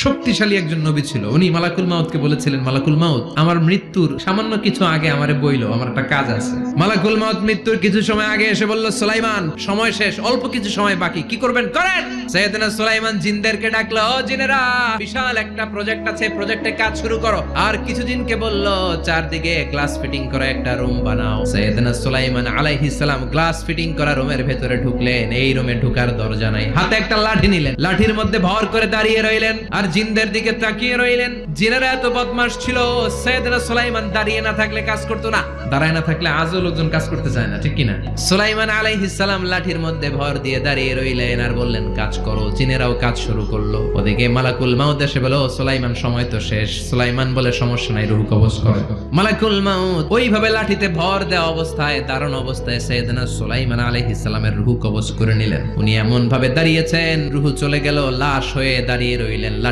শক্তিশালী একজন নবী ছিল। উনি মালাকুল মাউতকে বলেছিলেন, মালাকুল মাউত, আমার মৃত্যুর সামান্য কিছু আগে আমারে বইলো, আমার একটা কাজ আছে। মালাকুল মাউত মৃত্যুর কিছু সময় আগে এসে বলল, সুলাইমান সময় শেষ, অল্প কিছু সময় বাকি, কি করবেন করেন। সাইয়েদনা সুলাইমান জিনদেরকে ডাকলো, ও জিনেরা, বিশাল একটা প্রজেক্ট আছে, প্রজেক্টে কাজ শুরু করো। আর কিছু জিনকে বলল, চারদিকে গ্লাস ফিটিং করা একটা রুম বানাও। সাইয়েদনা সুলাইমান আলাইহিস সালাম গ্লাস ফিটিং করা রুমের ভেতরে ঢুকলেন। এই রুমে ঢুকার দরজা নাই, হাতে একটা লাঠি নিলেন, লাঠির মধ্যে ভর করে দাঁড়িয়ে রইলেন আর জিনদের দিকে তাকিয়ে রইলেন। জিনেরা এত বদমাশ ছিল, সাইয়েদনা সুলাইমান দাঁড়িয়ে না থাকলে কাজ করতো না, দাঁড়ায় না থাকলে আজও লোকজন কাজ করতে চায় না, ঠিক কিনা? সুলাইমান আলাইহিস সালাম লাঠির মধ্যে ভর দিয়ে দাঁড়িয়ে রইলেন আর বললেন, কাজ করো। জিনেরাও কাজ শুরু করলো। ওদিকে মালাকুল মাউত এসে বলো, সুলাইমান সময় তো শেষ। সুলাইমান বলে, সমস্যা নাই, রূহ কবজ করো। মালাকুল মাউত ওইভাবে লাঠিতে ভর দেওয়া অবস্থায়, দারুণ অবস্থায় সাইয়েদনা সুলাইমান আলাইহিস সালামের রূহ কবজ করে নিলেন। উনি এমন ভাবে দাঁড়িয়েছেন, রূহ চলে গেল, লাশ হয়ে দাঁড়িয়ে রইলেন। লাঠি